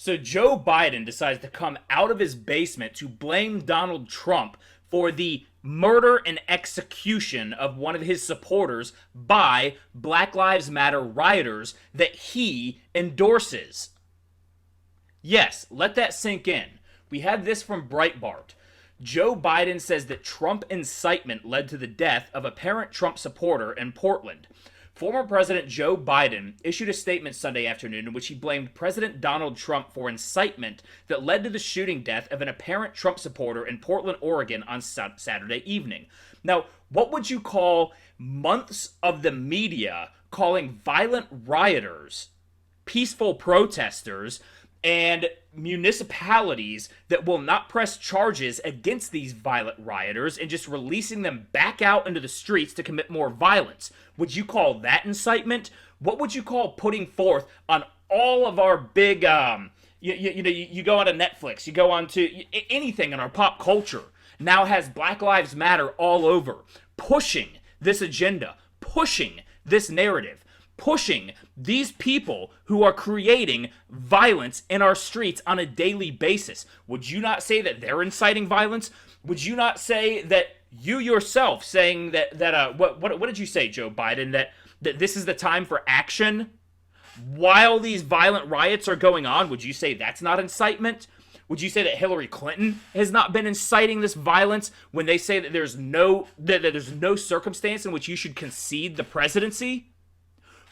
So Joe Biden decides to come out of his basement to blame Donald Trump for the murder and execution of one of his supporters by Black Lives Matter rioters that he endorses. Yes, let that sink in. We have this from Breitbart. Joe Biden says that Trump incitement led to the death of a parent Trump supporter in Portland. Former President Joe Biden issued a statement Sunday afternoon in which he blamed President Donald Trump for incitement that led to the shooting death of an apparent Trump supporter in Portland, Oregon on Saturday evening. Now, what would you call months of the media calling violent rioters peaceful protesters and municipalities that will not press charges against these violent rioters and just releasing them back out into the streets to commit more violence? Would you call that incitement? What would you call putting forth on all of our big, you go onto Netflix, you go onto anything in our pop culture now has Black Lives Matter all over, pushing this agenda, pushing this narrative, pushing these people who are creating violence in our streets on a daily basis. Would you not say that they're inciting violence? Would you not say that you yourself saying that what did you say, Joe Biden, that this is the time for action while these violent riots are going on? Would you say that's not incitement? Would you say that Hillary Clinton has not been inciting this violence when they say that there's no circumstance in which you should concede the presidency?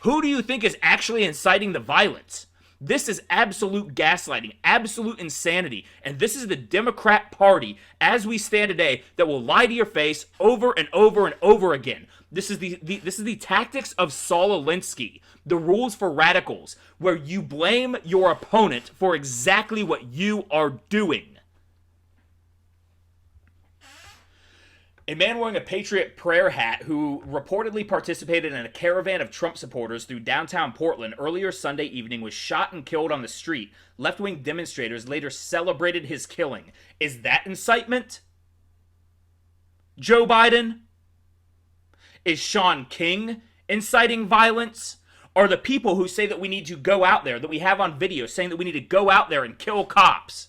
Who do you think is actually inciting the violence? This is absolute gaslighting, absolute insanity, and this is the Democrat Party, as we stand today, that will lie to your face over and over and over again. This is the tactics of Saul Alinsky, the rules for radicals, where you blame your opponent for exactly what you are doing. A man wearing a Patriot prayer hat who reportedly participated in a caravan of Trump supporters through downtown Portland earlier Sunday evening was shot and killed on the street. Left-wing demonstrators later celebrated his killing. Is that incitement? Joe Biden? Is Sean King inciting violence? Are the people who say that we need to go out there, that we have on video, saying that we need to go out there and kill cops,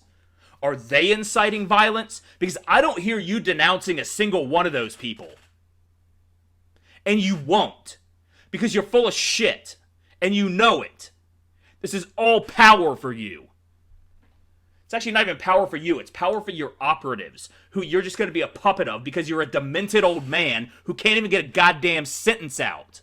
are they inciting violence? Because I don't hear you denouncing a single one of those people. And you won't. Because you're full of shit. And you know it. This is all power for you. It's actually not even power for you. It's power for your operatives, who you're just going to be a puppet of because you're a demented old man who can't even get a goddamn sentence out.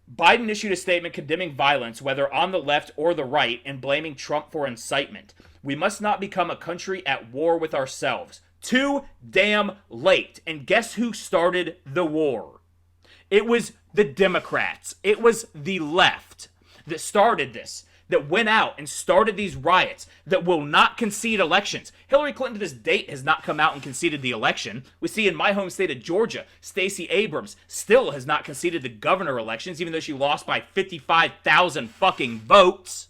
Biden issued a statement condemning violence, whether on the left or the right, and blaming Trump for incitement. We must not become a country at war with ourselves. Too damn late. And guess who started the war? It was the Democrats. It was the left that started this, that went out and started these riots, that will not concede elections. Hillary Clinton to this date has not come out and conceded the election. We see in my home state of Georgia, Stacey Abrams still has not conceded the governor elections, even though she lost by 55,000 fucking votes.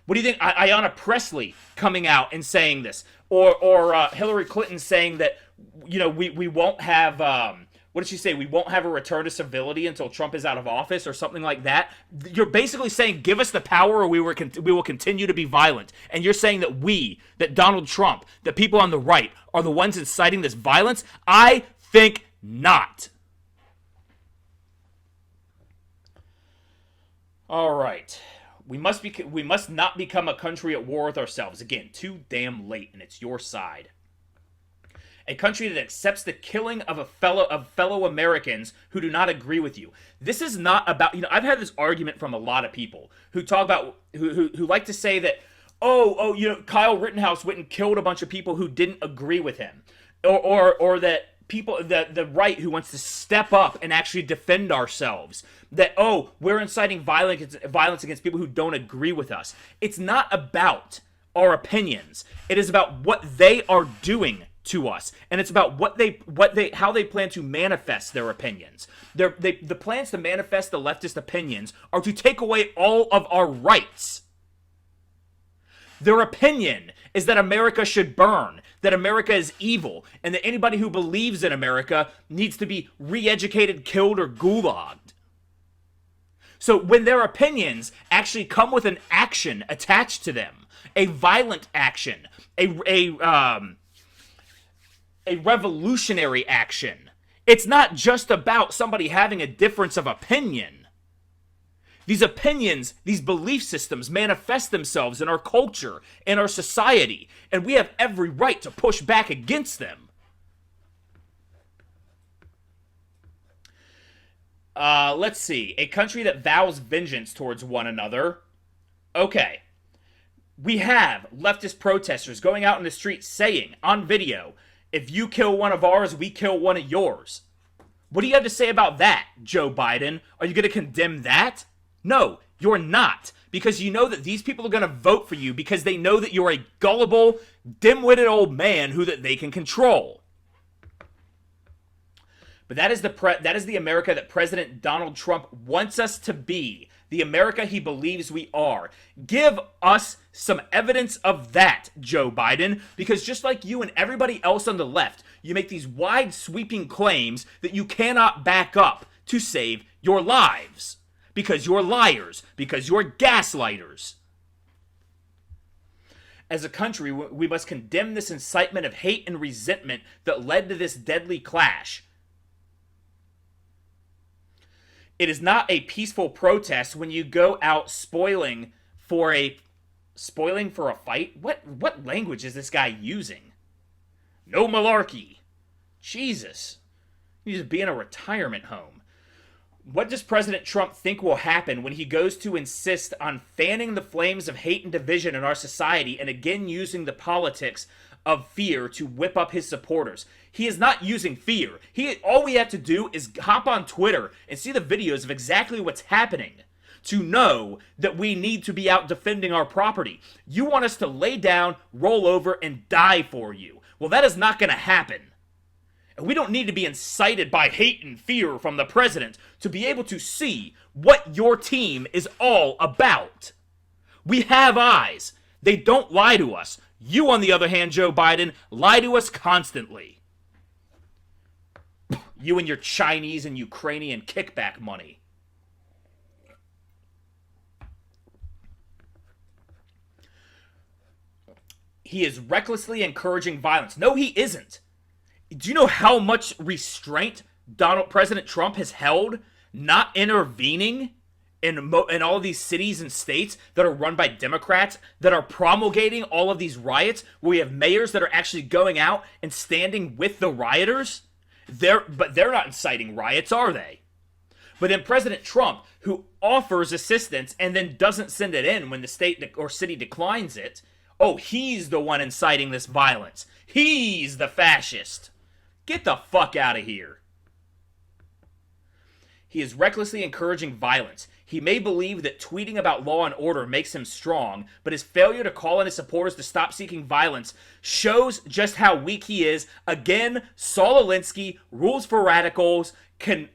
What do you think? Ayanna Pressley coming out and saying this, or Hillary Clinton saying that, we won't have, what did she say? We won't have a return to civility until Trump is out of office or something like that. You're basically saying, give us the power or we will continue to be violent. And you're saying that Donald Trump, that people on the right are the ones inciting this violence? I think not. All right. We must not become a country at war with ourselves. Again, too damn late, and it's your side. A country that accepts the killing of fellow Americans who do not agree with you. This is not about, I've had this argument from a lot of people who talk about, who like to say that, Kyle Rittenhouse went and killed a bunch of people who didn't agree with him. Or that people, the right who wants to step up and actually defend ourselves. That, we're inciting violence against people who don't agree with us. It's not about our opinions. It is about what they are doing to us, and it's about how they plan to manifest their opinions. The plans to manifest the leftist opinions are to take away all of our rights. Their opinion is that America should burn, that America is evil, and that anybody who believes in America needs to be re-educated, killed, or gulagged. So when their opinions actually come with an action attached to them, a violent action, a revolutionary action, it's not just about somebody having a difference of opinion. These opinions, these belief systems manifest themselves in our culture, in our society, and we have every right to push back against them. Let's see. A country that vows vengeance towards one another. Okay. We have leftist protesters going out in the streets saying on video, if you kill one of ours, we kill one of yours. What do you have to say about that, Joe Biden? Are you going to condemn that? No, you're not. Because you know that these people are going to vote for you because they know that you're a gullible, dim-witted old man who that they can control. But that is the America that President Donald Trump wants us to be. The America he believes we are. Give us some evidence of that, Joe Biden, because just like you and everybody else on the left, you make these wide sweeping claims that you cannot back up to save your lives. Because you're liars. Because you're gaslighters. As a country, we must condemn this incitement of hate and resentment that led to this deadly clash. It is not a peaceful protest when you go out spoiling for a fight? What language is this guy using? No malarkey. Jesus. You just be in a retirement home. What does President Trump think will happen when he goes to insist on fanning the flames of hate and division in our society and again using the politics of fear to whip up his supporters? He is not using fear. All we have to do is hop on Twitter and see the videos of exactly what's happening to know that we need to be out defending our property. You want us to lay down, roll over, and die for you. Well, that is not going to happen. And we don't need to be incited by hate and fear from the president to be able to see what your team is all about. We have eyes. They don't lie to us. You, on the other hand, Joe Biden, lie to us constantly. You and your Chinese and Ukrainian kickback money. He is recklessly encouraging violence. No, he isn't. Do you know how much restraint President Trump has held not intervening in all of these cities and states that are run by Democrats that are promulgating all of these riots, where we have mayors that are actually going out and standing with the rioters? But they're not inciting riots, are they? But then President Trump, who offers assistance and then doesn't send it in when the state or city declines it, oh, he's the one inciting this violence. He's the fascist. Get the fuck out of here. He is recklessly encouraging violence. He may believe that tweeting about law and order makes him strong, but his failure to call on his supporters to stop seeking violence shows just how weak he is. Again, Saul Alinsky, rules for radicals, condemn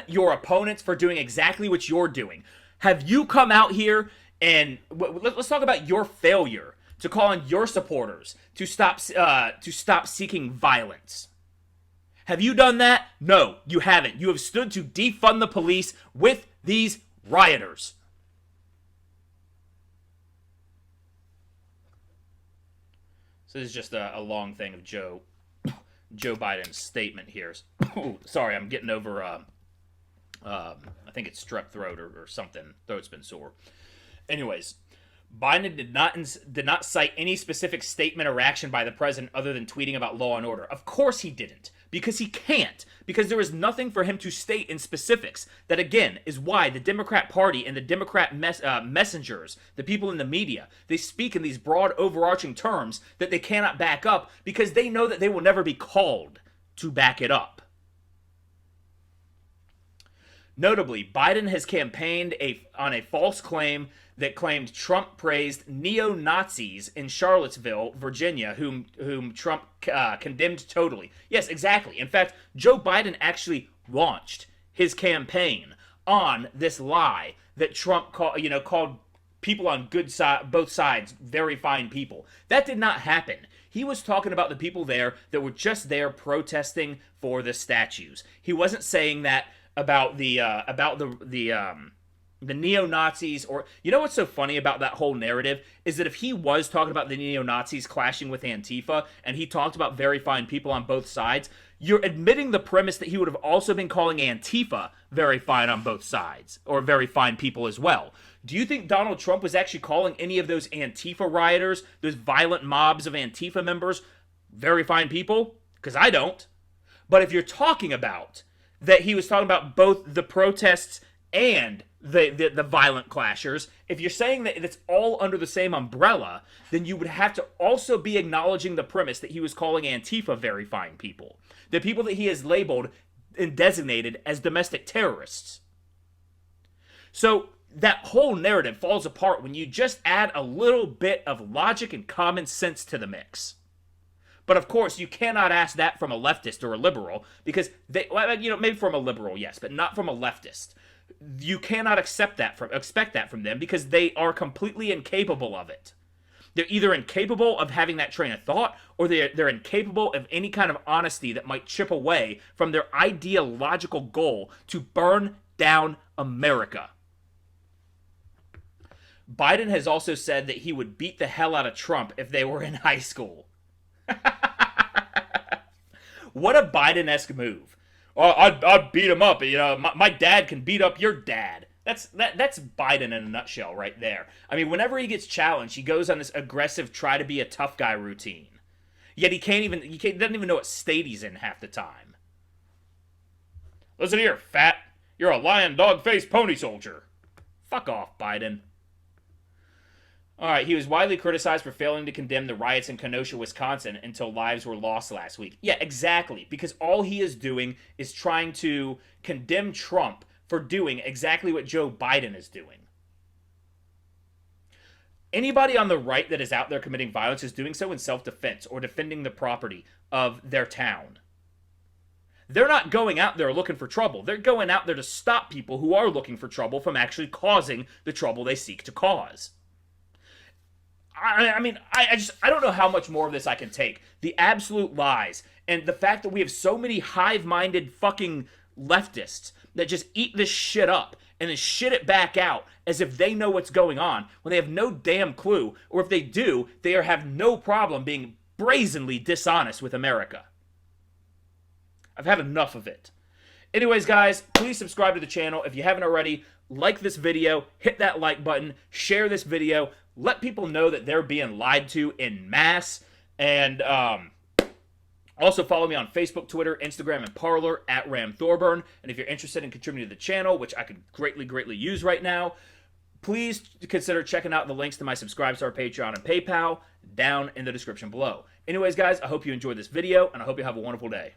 your opponents for doing exactly what you're doing. Have you come out here and let's talk about your failure to call on your supporters to stop seeking violence? Have you done that? No, you haven't. You have stood to defund the police with these rioters. So this is just a long thing of Joe Biden's statement here. Ooh, sorry, I'm getting over, I think it's strep throat or something. Throat's been sore. Anyways, Biden did not cite any specific statement or action by the president other than tweeting about law and order. Of course he didn't, because he can't, because there is nothing for him to state in specifics. That, again, is why the Democrat Party and the Democrat messengers, the people in the media, they speak in these broad, overarching terms that they cannot back up because they know that they will never be called to back it up. Notably, Biden has campaigned on a false claim that claimed Trump praised neo-Nazis in Charlottesville, Virginia, whom Trump condemned totally. Yes, exactly. In fact, Joe Biden actually launched his campaign on this lie that Trump called people on both sides very fine people. That did not happen. He was talking about the people there that were just there protesting for the statues. He wasn't saying that about the neo-Nazis. Or, you know what's so funny about that whole narrative is that if he was talking about the neo-Nazis clashing with Antifa and he talked about very fine people on both sides, you're admitting the premise that he would have also been calling Antifa very fine on both sides, or very fine people as well. Do you think Donald Trump was actually calling any of those Antifa rioters, those violent mobs of Antifa members, very fine people? Because I don't. But if you're talking about that he was talking about both the protests and the violent clashers, if you're saying that it's all under the same umbrella, then you would have to also be acknowledging the premise that he was calling Antifa very fine people. The people that he has labeled and designated as domestic terrorists. So that whole narrative falls apart when you just add a little bit of logic and common sense to the mix. But of course, you cannot ask that from a leftist or a liberal, because they, maybe from a liberal, yes, but not from a leftist. You cannot expect that from them because they are completely incapable of it. They're either incapable of having that train of thought, or they're incapable of any kind of honesty that might chip away from their ideological goal to burn down America. Biden has also said that he would beat the hell out of Trump if they were in high school. What a Biden-esque move. Oh, I'd beat him up. My dad can beat up your dad. That's Biden in a nutshell right there. I mean, whenever he gets challenged, he goes on this aggressive try to be a tough guy routine. Yet he doesn't even know what state he's in half the time. Listen here, fat. You're a lion dog-faced pony soldier. Fuck off, Biden. Alright, he was widely criticized for failing to condemn the riots in Kenosha, Wisconsin until lives were lost last week. Yeah, exactly. Because all he is doing is trying to condemn Trump for doing exactly what Joe Biden is doing. Anybody on the right that is out there committing violence is doing so in self-defense or defending the property of their town. They're not going out there looking for trouble. They're going out there to stop people who are looking for trouble from actually causing the trouble they seek to cause. I don't know how much more of this I can take. The absolute lies and the fact that we have so many hive-minded fucking leftists that just eat this shit up and then shit it back out as if they know what's going on when they have no damn clue, or if they do, they have no problem being brazenly dishonest with America. I've had enough of it. Anyways, guys, please subscribe to the channel. If you haven't already, like this video, hit that like button, share this video, let people know that they're being lied to en masse, and also follow me on Facebook, Twitter, Instagram, and Parler at Ram Thorburn. And if you're interested in contributing to the channel, which I could greatly use right now, please consider checking out the links to my Subscribestar, Patreon, and PayPal down in the description below. Anyways, guys, I hope you enjoyed this video, and I hope you have a wonderful day.